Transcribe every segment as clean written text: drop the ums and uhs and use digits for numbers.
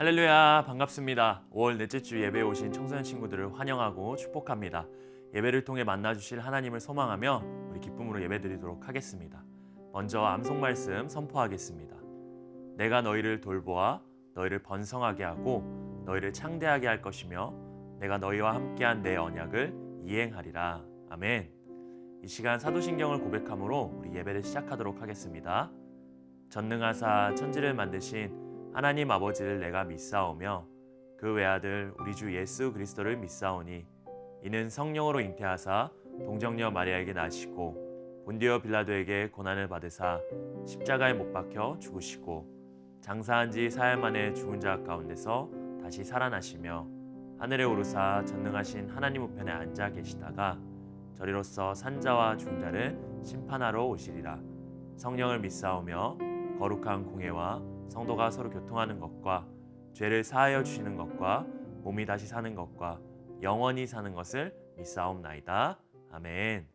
할렐루야, 반갑습니다. 5월 넷째 주 예배에 오신 청소년 친구들을 환영하고 축복합니다. 예배를 통해 만나주실 하나님을 소망하며 우리 기쁨으로 예배드리도록 하겠습니다. 먼저 암송 말씀 선포하겠습니다. 내가 너희를 돌보아 너희를 번성하게 하고 너희를 창대하게 할 것이며 내가 너희와 함께한 내 언약을 이행하리라. 아멘. 이 시간 사도신경을 고백함으로 우리 예배를 시작하도록 하겠습니다. 전능하사 천지를 만드신 하나님 아버지를 내가 믿사오며 그 외아들 우리 주 예수 그리스도를 믿사오니 이는 성령으로 잉태하사 동정녀 마리아에게 나시고 본디오 빌라도에게 고난을 받으사 십자가에 못 박혀 죽으시고 장사한 지 사흘 만에 죽은 자 가운데서 다시 살아나시며 하늘에 오르사 전능하신 하나님 우편에 앉아 계시다가 저리로서 산자와 죽은 자를 심판하러 오시리라. 성령을 믿사오며 거룩한 공회와 성도가 서로 교통하는 것과 죄를 사하여 주시는 것과 몸이 다시 사는 것과 영원히 사는 것을 믿사옵나이다. 아멘.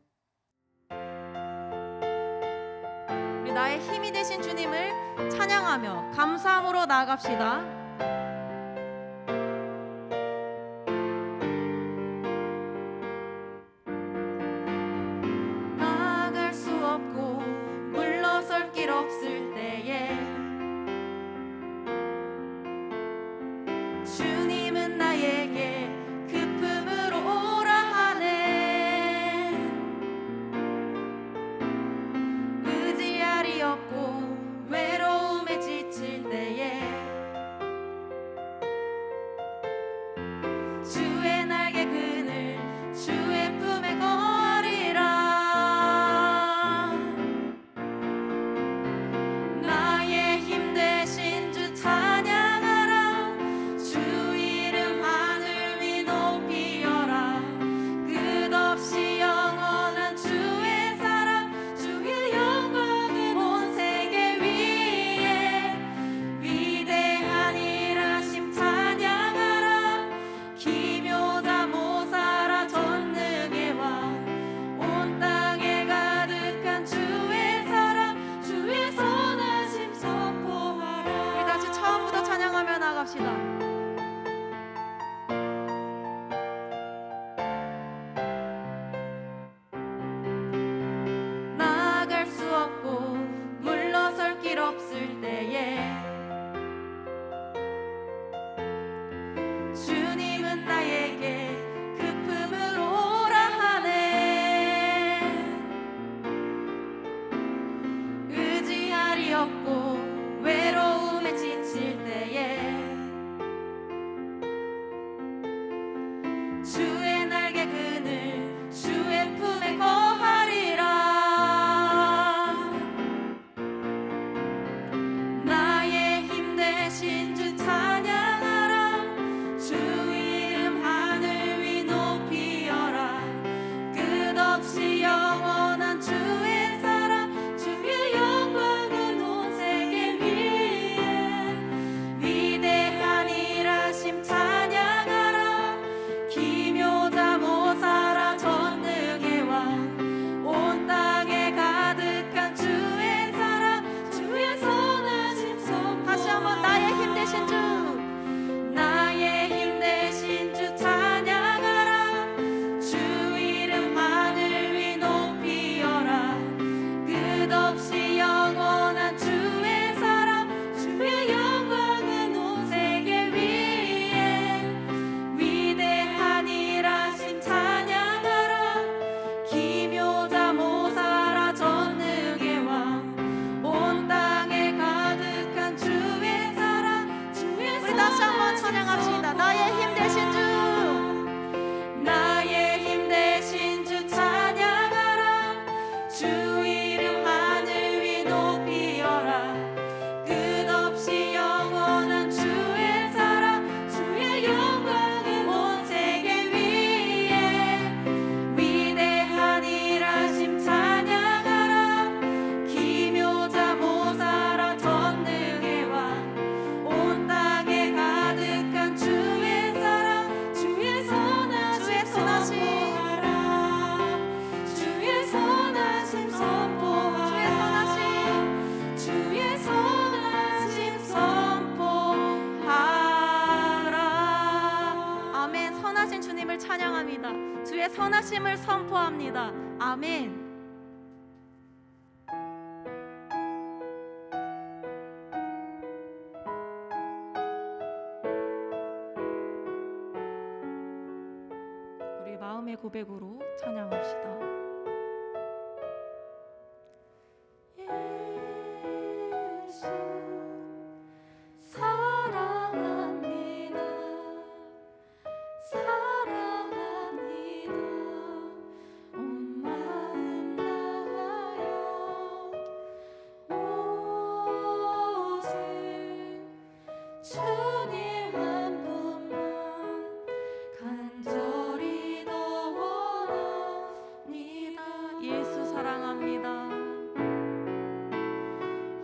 우리 나의 힘이 되신 주님을 찬양하며 감사함으로 나아갑시다. 나아갈 수 없고 물러설 길 없을 때에 주님은 나에게 그 품으로 오라 하네. 의지할이 없고 외로움에 지칠 때에 주의 날개 그늘 주의 품에 거하리라. 나의 힘 되신 주 찬양하라. 주 이름 하늘 위 높이어라. 끝없이 영원한 주의 사랑 주의 영광은 온 세계 위에 위대한 일하심 찬양하라. 기묘자 모사라 전능의 왕 온 땅에 가득한 주의 사랑 주의 선하심 선포하라. 우리 다시 처음부터 찬양하며 나갑시다. 나아갈 수 없고 물러설 길 없을 때에 주님은 나에게 그 품으로 오라 하네. 의지할이 없고 외로움에 지칠 때에 주의 날개 그늘 주의 품에 거하리라. 나의 힘 되신 주 찬양하라. 주 이름 하늘 위 높이어라. 끝없이 영원한 주의 사랑 주의 영광은 온 세계 위에 위대한 일하심 찬양하라. 기묘자 모사라 전능의 왕 온 땅에 가득한 주의 사랑 주의 선하심 선. 다시 한번 나의 힘 되신 주 나의 힘 되신 주 찬양하라. 주 이름 하늘 위 높이어라. 끝없이 영원한 주의 사랑 주의 영광은 온 세계 위에 위대한 일하심 찬양하라. 기묘자 모사라 전능의 왕 온 땅에 가득한 주의 사랑 주의 우리 다시 한번 찬양합시다. 나의 힘 되신 주 나의 힘 되신 주 찬양하라. 주 이름 하늘 선하심을 선포합니다. 아멘. 우리 마음의 고백으로 찬양합시다. 예수 사랑합니다. 사랑합니다. 온 마음 다하여 오직 주님 한 분만 간절히 더 원합니다. 예수 사랑합니다.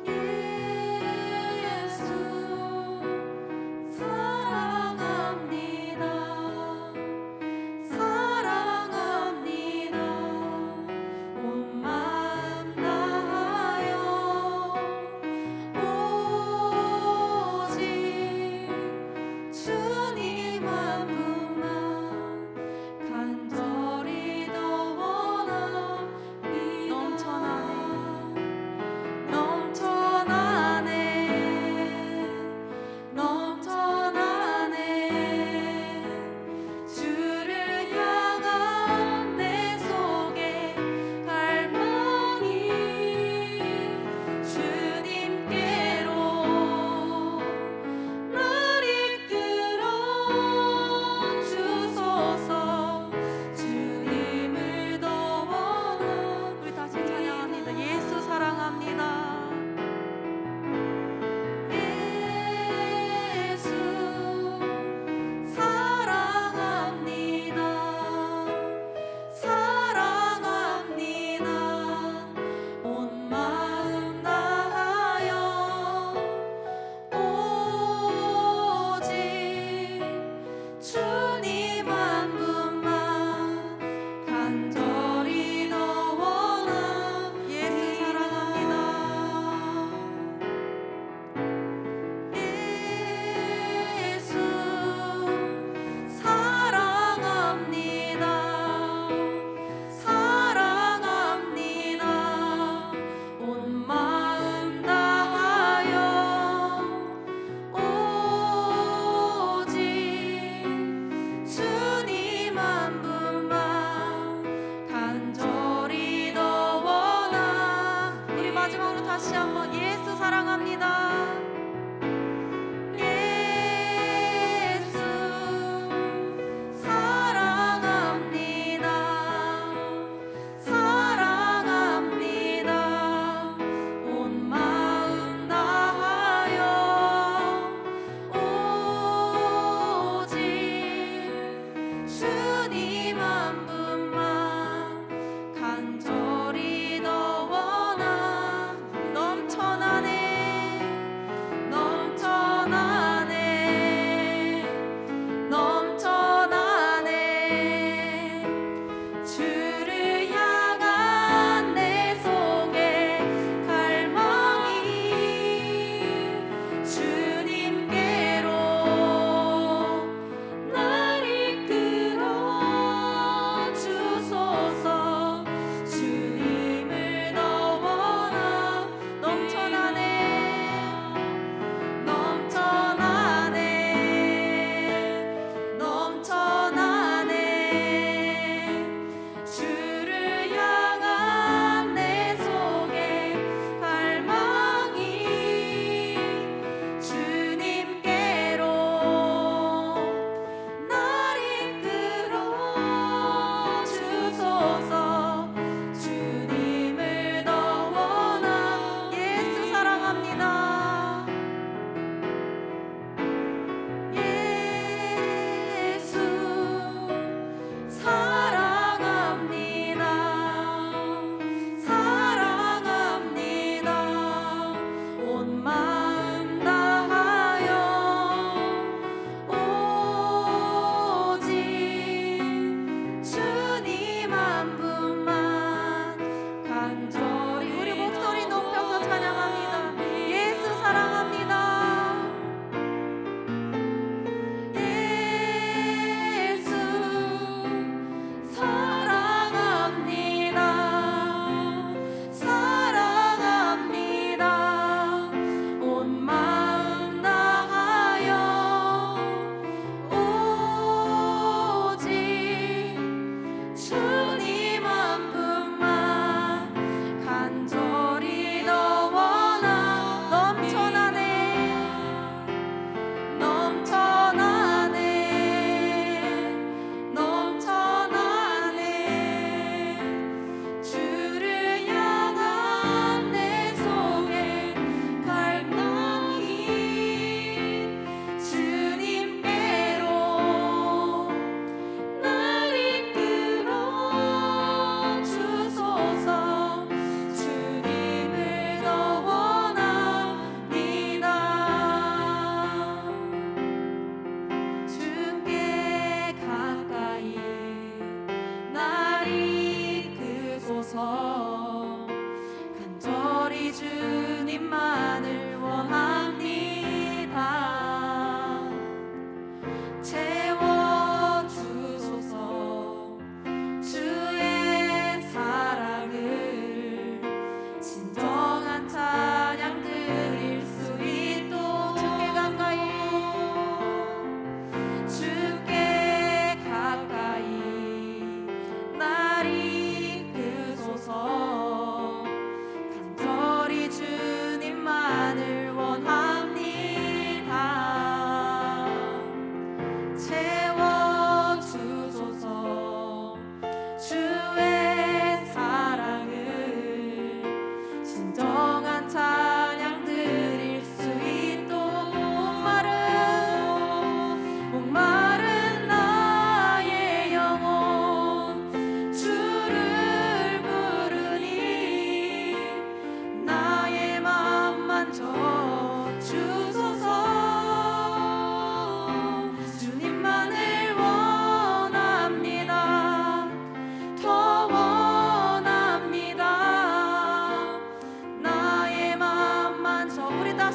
예수 사랑합니다. 사랑합니다. 온 마음 다하여 오직 주님 한 분만 간절히 더 원합니다. 넘쳐나네 넘쳐나네 주를 향한 내 속에 갈망이 주님께로 날 이끌어 주소서. 주님을 더 원하. 우리 다시 찬양합니다. 예수 사랑합니다. 예수 사랑합니다. 사랑합니다. 온 마음 다하여 오직 주님 한 분만 간절히 더 원하. 예수 사랑합니다. 예수 사랑합니다. 사랑합니다. 온 마음 다하여 오직 주님 한 분만 간절히 더 원하. 우리 마지막으로 다시 한번 예수 사랑합니다. 예수 사랑합니다. 사랑합니다. 온 마음 다하여 오직 주님 한 분만 간절히 더 원하. 넘쳐나네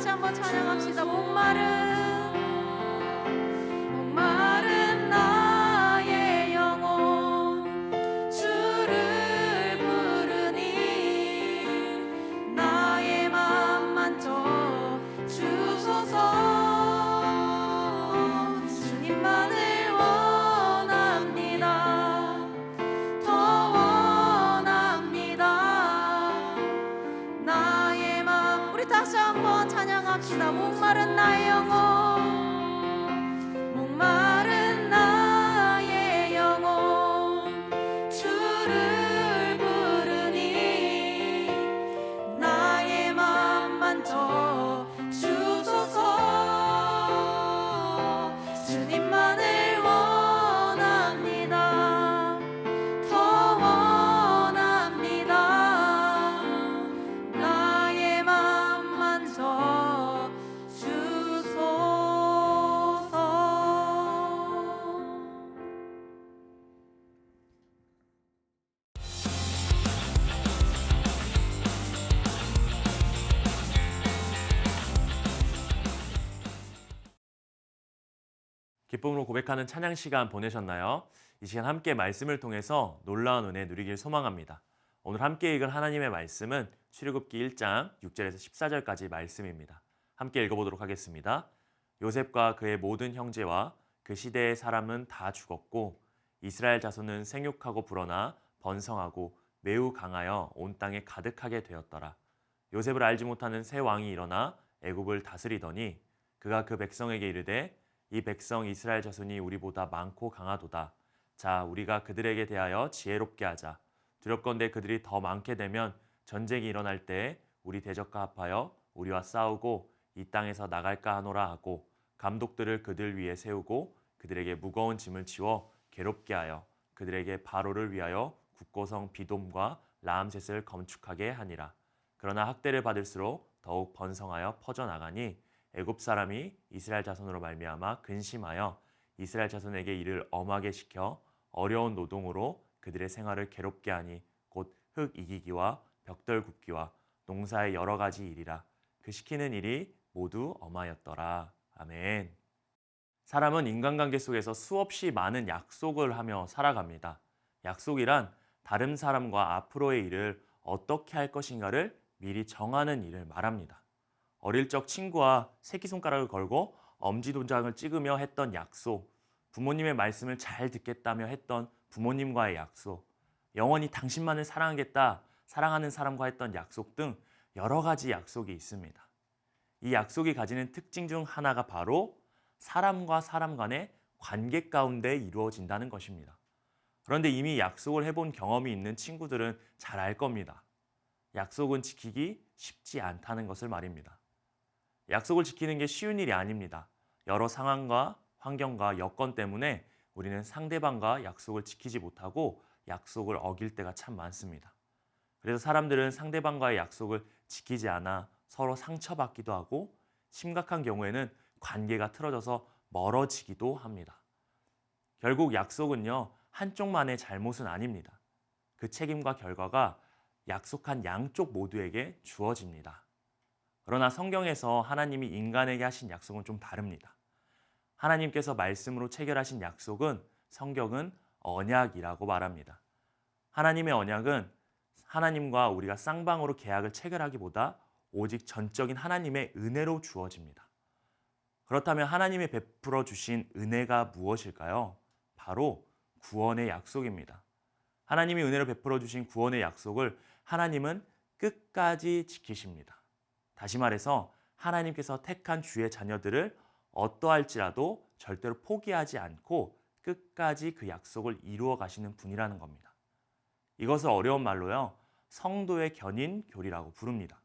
다시 한번 찬양합시다. 목마른 나의 영혼 주를 부르니 나의 맘 만져 주소서. 주님만을 원합니다. 더 원합니다. 나의 맘. 우리 다시 한번 찬양합시다. 목마른 나의 영혼, 목마른 나의 영혼 주를 부르니 나의 맘 만져 주소서. 주님만을 원합니다. 더 원합니다. 나의 맘 만져 주소서. 기쁨으로 고백하는 찬양 시간 보내셨나요? 이 시간 함께 말씀을 통해서 놀라운 은혜 누리길 소망합니다. 오늘 함께 읽을 하나님의 말씀은 출애굽기 1장 6절에서 14절까지 말씀입니다. 함께 읽어보도록 하겠습니다. 요셉과 그의 모든 형제와 그 시대의 사람은 다 죽었고 이스라엘 자손은 생육하고 불어나 번성하고 매우 강하여 온 땅에 가득하게 되었더라. 요셉을 알지 못하는 새 왕이 일어나 애굽을 다스리더니 그가 그 백성에게 이르되 이 백성 이스라엘 자손이 우리보다 많고 강하도다. 자, 우리가 그들에게 대하여 지혜롭게 하자. 두렵건대 그들이 더 많게 되면 전쟁이 일어날 때 우리 대적과 합하여 우리와 싸우고 이 땅에서 나갈까 하노라 하고 감독들을 그들 위에 세우고 그들에게 무거운 짐을 지워 괴롭게 하여 그들에게 바로를 위하여 국고성 비돔과 라암셋을 건축하게 하니라. 그러나 학대를 받을수록 더욱 번성하여 퍼져나가니 애굽 사람이 이스라엘 자손으로 말미암아 근심하여 이스라엘 자손에게 일을 엄하게 시켜 어려운 노동으로 그들의 생활을 괴롭게 하니 곧 흙 이기기와 벽돌 굽기와 농사의 여러 가지 일이라. 그 시키는 일이 모두 엄하였더라. 아멘. 사람은 인간관계 속에서 수없이 많은 약속을 하며 살아갑니다. 약속이란 다른 사람과 앞으로의 일을 어떻게 할 것인가를 미리 정하는 일을 말합니다. 어릴 적 친구와 새끼손가락을 걸고 엄지도장을 찍으며 했던 약속, 부모님의 말씀을 잘 듣겠다며 했던 부모님과의 약속, 영원히 당신만을 사랑하겠다, 사랑하는 사람과 했던 약속 등 여러 가지 약속이 있습니다. 이 약속이 가지는 특징 중 하나가 바로 사람과 사람 간의 관계 가운데 이루어진다는 것입니다. 그런데 이미 약속을 해본 경험이 있는 친구들은 잘 알 겁니다. 약속은 지키기 쉽지 않다는 것을 말입니다. 약속을 지키는 게 쉬운 일이 아닙니다. 여러 상황과 환경과 여건 때문에 우리는 상대방과 약속을 지키지 못하고 약속을 어길 때가 참 많습니다. 그래서 사람들은 상대방과의 약속을 지키지 않아 서로 상처받기도 하고 심각한 경우에는 관계가 틀어져서 멀어지기도 합니다. 결국 약속은요, 한쪽만의 잘못은 아닙니다. 그 책임과 결과가 약속한 양쪽 모두에게 주어집니다. 그러나 성경에서 하나님이 인간에게 하신 약속은 좀 다릅니다. 하나님께서 말씀으로 체결하신 약속은 성경은 언약이라고 말합니다. 하나님의 언약은 하나님과 우리가 쌍방으로 계약을 체결하기보다 오직 전적인 하나님의 은혜로 주어집니다. 그렇다면 하나님이 베풀어 주신 은혜가 무엇일까요? 바로 구원의 약속입니다. 하나님이 은혜로 베풀어 주신 구원의 약속을 하나님은 끝까지 지키십니다. 다시 말해서 하나님께서 택한 주의 자녀들을 어떠할지라도 절대로 포기하지 않고 끝까지 그 약속을 이루어 가시는 분이라는 겁니다. 이것을 어려운 말로요, 성도의 견인 교리라고 부릅니다.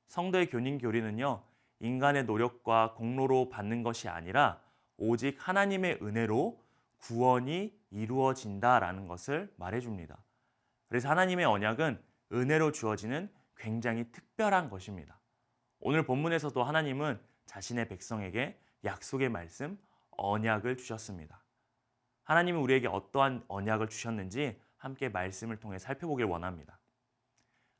성도의 견인 교리는요, 인간의 노력과 공로로 받는 것이 아니라 오직 하나님의 은혜로 구원이 이루어진다라는 것을 말해줍니다. 그래서 하나님의 언약은 은혜로 주어지는 굉장히 특별한 것입니다. 오늘 본문에서도 하나님은 자신의 백성에게 약속의 말씀, 언약을 주셨습니다. 하나님은 우리에게 어떠한 언약을 주셨는지 함께 말씀을 통해 살펴보길 원합니다.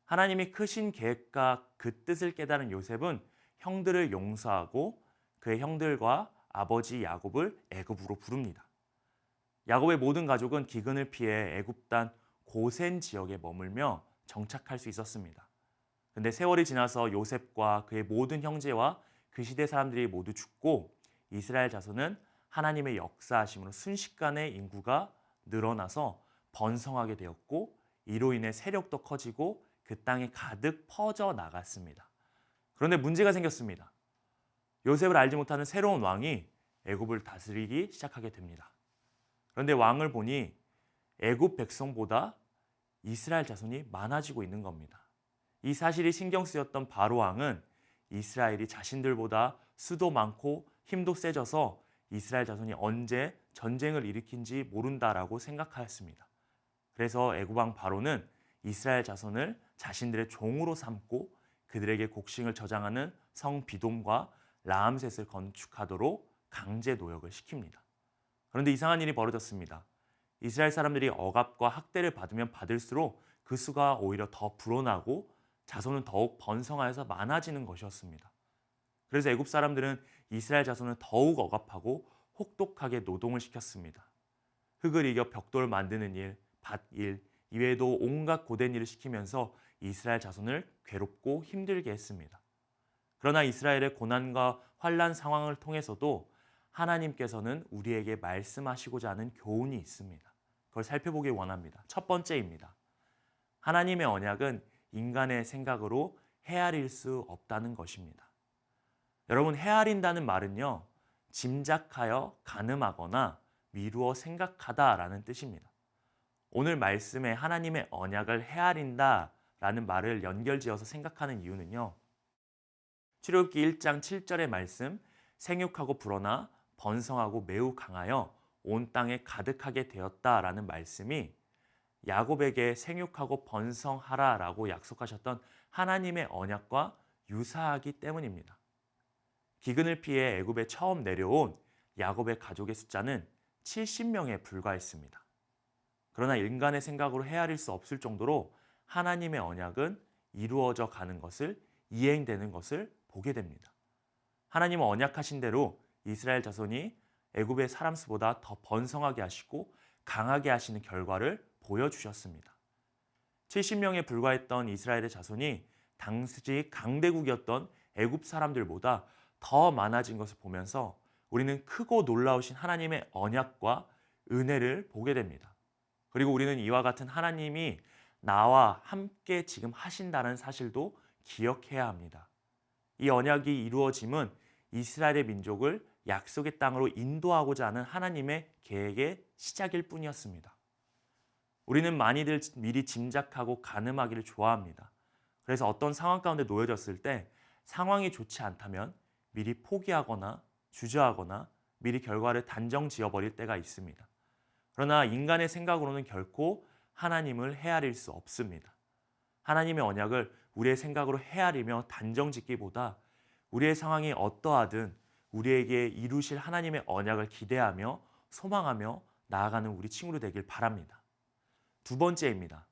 하나님이 크신 계획과 그 뜻을 깨달은 요셉은 형들을 용서하고 그의 형들과 아버지 야곱을 애굽으로 부릅니다. 야곱의 모든 가족은 기근을 피해 애굽 땅 고센 지역에 머물며 정착할 수 있었습니다. 근데 세월이 지나서 요셉과 그의 모든 형제와 그 시대 사람들이 모두 죽고 이스라엘 자손은 하나님의 역사하심으로 순식간에 인구가 늘어나서 번성하게 되었고 이로 인해 세력도 커지고 그 땅에 가득 퍼져 나갔습니다. 그런데 문제가 생겼습니다. 요셉을 알지 못하는 새로운 왕이 애굽을 다스리기 시작하게 됩니다. 그런데 왕을 보니 애굽 백성보다 이스라엘 자손이 많아지고 있는 겁니다. 이 사실이 신경 쓰였던 바로 왕은 이스라엘이 자신들보다 수도 많고 힘도 세져서 이스라엘 자손이 언제 전쟁을 일으킨지 모른다라고 생각하였습니다. 그래서 애굽 왕 바로는 이스라엘 자손을 자신들의 종으로 삼고 그들에게 곡식을 저장하는 성 비돔과 라암셋을 건축하도록 강제 노역을 시킵니다. 그런데 이상한 일이 벌어졌습니다. 이스라엘 사람들이 억압과 학대를 받으면 받을수록 그 수가 오히려 더 불어나고 자손은 더욱 번성하여서 많아지는 것이었습니다. 그래서 애굽 사람들은 이스라엘 자손을 더욱 억압하고 혹독하게 노동을 시켰습니다. 흙을 이겨 벽돌 만드는 일, 밭일, 이외에도 온갖 고된 일을 시키면서 이스라엘 자손을 괴롭고 힘들게 했습니다. 그러나 이스라엘의 고난과 환난 상황을 통해서도 하나님께서는 우리에게 말씀하시고자 하는 교훈이 있습니다. 그걸 살펴보기 원합니다. 첫 번째입니다. 하나님의 언약은 인간의 생각으로 헤아릴 수 없다는 것입니다. 여러분, 헤아린다는 말은요, 짐작하여 가늠하거나 미루어 생각하다라는 뜻입니다. 오늘 말씀에 하나님의 언약을 헤아린다라는 말을 연결지어서 생각하는 이유는요, 출애굽기 1장 7절의 말씀, 생육하고 불어나 번성하고 매우 강하여 온 땅에 가득하게 되었다라는 말씀이 야곱에게 생육하고 번성하라라고 약속하셨던 하나님의 언약과 유사하기 때문입니다. 기근을 피해 애굽에 처음 내려온 야곱의 가족의 숫자는 70명에 불과했습니다. 그러나 인간의 생각으로 헤아릴 수 없을 정도로 하나님의 언약은 이루어져 가는 것을, 이행되는 것을 보게 됩니다. 하나님은 언약하신 대로 이스라엘 자손이 애굽의 사람 수보다 더 번성하게 하시고 강하게 하시는 결과를 보여주셨습니다. 70명에 불과했던 이스라엘의 자손이 당시 강대국이었던 애굽 사람들보다 더 많아진 것을 보면서 우리는 크고 놀라우신 하나님의 언약과 은혜를 보게 됩니다. 그리고 우리는 이와 같은 하나님이 나와 함께 지금 하신다는 사실도 기억해야 합니다. 이 언약이 이루어짐은 이스라엘의 민족을 약속의 땅으로 인도하고자 하는 하나님의 계획의 시작일 뿐이었습니다. 우리는 많이들 미리 짐작하고 가늠하기를 좋아합니다. 그래서 어떤 상황 가운데 놓여졌을 때 상황이 좋지 않다면 미리 포기하거나 주저하거나 미리 결과를 단정 지어버릴 때가 있습니다. 그러나 인간의 생각으로는 결코 하나님을 헤아릴 수 없습니다. 하나님의 언약을 우리의 생각으로 헤아리며 단정 짓기보다 우리의 상황이 어떠하든 우리에게 이루실 하나님의 언약을 기대하며 소망하며 나아가는 우리 친구들 되길 바랍니다. 두 번째입니다.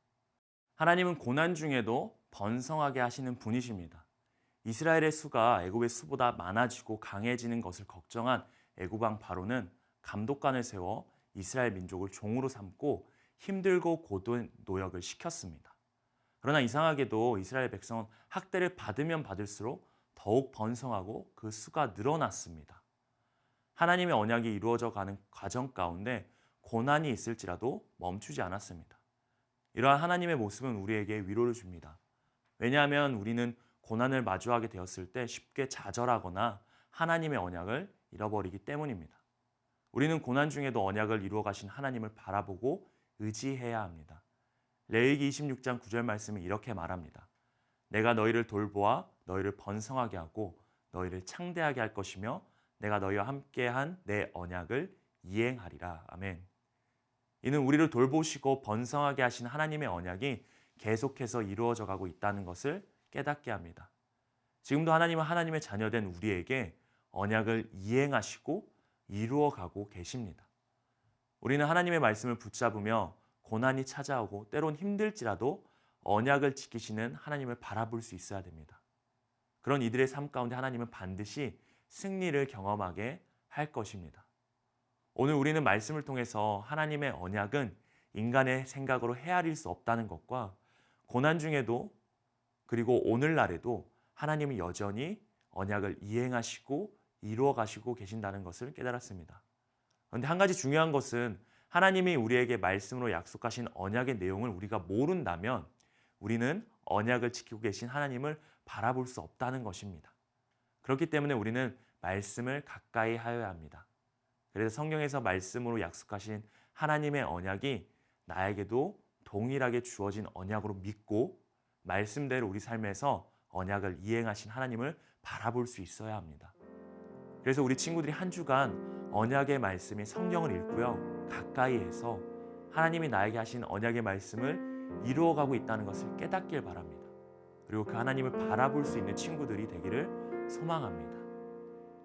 하나님은 고난 중에도 번성하게 하시는 분이십니다. 이스라엘의 수가 애굽의 수보다 많아지고 강해지는 것을 걱정한 애굽 왕 바로는 감독관을 세워 이스라엘 민족을 종으로 삼고 힘들고 고된 노역을 시켰습니다. 그러나 이상하게도 이스라엘 백성은 학대를 받으면 받을수록 더욱 번성하고 그 수가 늘어났습니다. 하나님의 언약이 이루어져 가는 과정 가운데 고난이 있을지라도 멈추지 않았습니다. 이러한 하나님의 모습은 우리에게 위로를 줍니다. 왜냐하면 우리는 고난을 마주하게 되었을 때 쉽게 좌절하거나 하나님의 언약을 잃어버리기 때문입니다. 우리는 고난 중에도 언약을 이루어 가신 하나님을 바라보고 의지해야 합니다. 레위기 26장 9절 말씀이 이렇게 말합니다. 내가 너희를 돌보아 너희를 번성하게 하고 너희를 창대하게 할 것이며 내가 너희와 함께한 내 언약을 이행하리라. 아멘. 이는 우리를 돌보시고 번성하게 하신 하나님의 언약이 계속해서 이루어져 가고 있다는 것을 깨닫게 합니다. 지금도 하나님은 하나님의 자녀된 우리에게 언약을 이행하시고 이루어가고 계십니다. 우리는 하나님의 말씀을 붙잡으며 고난이 찾아오고 때론 힘들지라도 언약을 지키시는 하나님을 바라볼 수 있어야 됩니다. 그런 이들의 삶 가운데 하나님은 반드시 승리를 경험하게 할 것입니다. 오늘 우리는 말씀을 통해서 하나님의 언약은 인간의 생각으로 헤아릴 수 없다는 것과 고난 중에도 그리고 오늘날에도 하나님은 여전히 언약을 이행하시고 이루어 가시고 계신다는 것을 깨달았습니다. 그런데 한 가지 중요한 것은 하나님이 우리에게 말씀으로 약속하신 언약의 내용을 우리가 모른다면 우리는 언약을 지키고 계신 하나님을 바라볼 수 없다는 것입니다. 그렇기 때문에 우리는 말씀을 가까이 하여야 합니다. 그래서 성경에서 말씀으로 약속하신 하나님의 언약이 나에게도 동일하게 주어진 언약으로 믿고 말씀대로 우리 삶에서 언약을 이행하신 하나님을 바라볼 수 있어야 합니다. 그래서 우리 친구들이 한 주간 언약의 말씀인 성경을 읽고요. 가까이 해서 하나님이 나에게 하신 언약의 말씀을 이루어가고 있다는 것을 깨닫길 바랍니다. 그리고 그 하나님을 바라볼 수 있는 친구들이 되기를 소망합니다.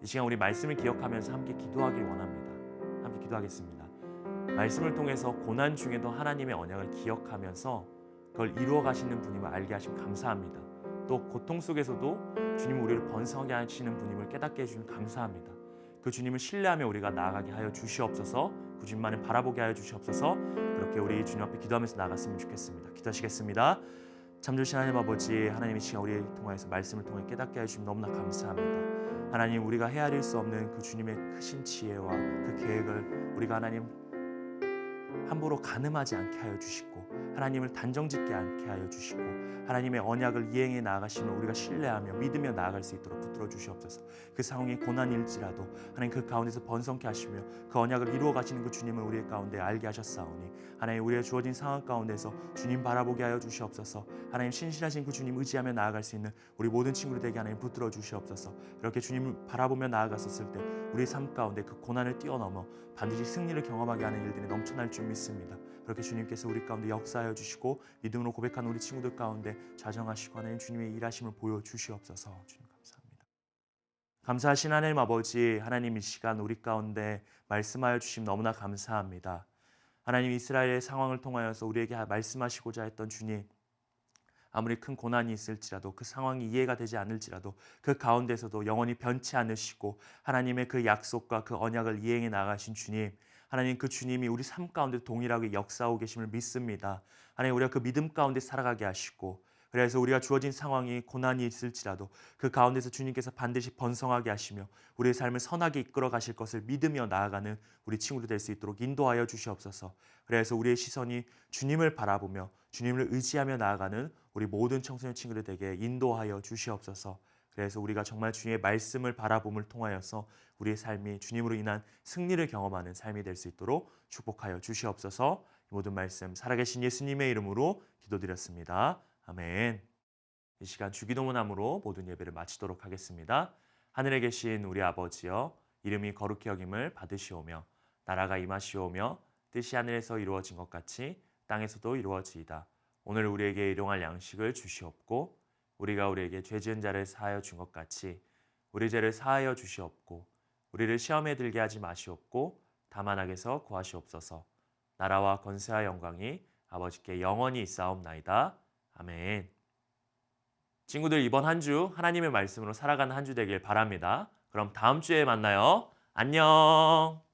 이 시간 우리 말씀을 기억하면서 함께 기도하길 원합니다. 함께 기도하겠습니다. 말씀을 통해서 고난 중에도 하나님의 언약을 기억하면서 그걸 이루어 가시는 분임을 알게 하심 감사합니다. 또 고통 속에서도 주님 우리를 번성하게 하시는 분임을 깨닫게 해주시면 감사합니다. 그 주님을 신뢰하며 우리가 나아가게 하여 주시옵소서. 그 주님만을 바라보게 하여 주시옵소서. 그렇게 우리 주님 앞에 기도하면서 나아갔으면 좋겠습니다. 기도하시겠습니다. 참조신 하나님 아버지, 하나님 이 시간 우리를 통하여서 말씀을 통해 깨닫게 해주시면 너무나 감사합니다. 하나님 우리가 헤아릴 수 없는 그 주님의 크신 지혜와 그 계획을 우리가 하나님 함부로 가늠하지 않게 하여 주시고 하나님을 단정짓게 않게 하여 주시고 하나님의 언약을 이행해 나아가시면 우리가 신뢰하며 믿으며 나아갈 수 있도록 붙들어 주시옵소서. 그 상황이 고난일지라도 하나님 그 가운데서 번성케 하시며 그 언약을 이루어 가시는 그 주님을 우리의 가운데 알게 하셨사오니 하나님 우리의 주어진 상황 가운데서 주님 바라보게 하여 주시옵소서. 하나님 신실하신 그 주님 의지하며 나아갈 수 있는 우리 모든 친구들 되게 하나님 붙들어 주시옵소서. 그렇게 주님을 바라보며 나아갔었을 때 우리의 삶 가운데 그 고난을 뛰어넘어 반드시 승리를 경험하게 하는 일들이 넘쳐날 줄 믿습니다. 그렇게 주님께서 우리 가운데 역사하여 주시고 믿음으로 고백하는 우리 친구들 가운데 자정하시고 하나님 주님의 일하심을 보여주시옵소서. 주님 감사합니다. 감사하신 하나님 아버지, 하나님 이 시간 우리 가운데 말씀하여 주심 너무나 감사합니다. 하나님 이스라엘의 상황을 통하여서 우리에게 말씀하시고자 했던 주님, 아무리 큰 고난이 있을지라도 그 상황이 이해가 되지 않을지라도 그 가운데서도 영원히 변치 않으시고 하나님의 그 약속과 그 언약을 이행해 나가신 주님, 하나님 그 주님이 우리 삶 가운데 동일하게 역사하고 계심을 믿습니다. 하나님 우리가 그 믿음 가운데 살아가게 하시고 그래서 우리가 주어진 상황이 고난이 있을지라도 그 가운데서 주님께서 반드시 번성하게 하시며 우리의 삶을 선하게 이끌어 가실 것을 믿으며 나아가는 우리 친구들 될 수 있도록 인도하여 주시옵소서. 그래서 우리의 시선이 주님을 바라보며 주님을 의지하며 나아가는 우리 모든 청소년 친구들 되게 인도하여 주시옵소서. 그래서 우리가 정말 주님의 말씀을 바라봄을 통하여서 우리의 삶이 주님으로 인한 승리를 경험하는 삶이 될 수 있도록 축복하여 주시옵소서. 이 모든 말씀 살아계신 예수님의 이름으로 기도드렸습니다. 아멘. 이 시간 주기도문함으로 모든 예배를 마치도록 하겠습니다. 하늘에 계신 우리 아버지여, 이름이 거룩히 여김을 받으시오며 나라가 임하시오며 뜻이 하늘에서 이루어진 것 같이 땅에서도 이루어지이다. 오늘 우리에게 일용할 양식을 주시옵고 우리가 우리에게 죄 지은 자를 사하여 준 것 같이 우리 죄를 사하여 주시옵고 우리를 시험에 들게 하지 마시옵고 다만 악에서 구하시옵소서. 나라와 권세와 영광이 아버지께 영원히 있사옵나이다. 아멘. 친구들 이번 한 주 하나님의 말씀으로 살아가는 한 주 되길 바랍니다. 그럼 다음 주에 만나요. 안녕.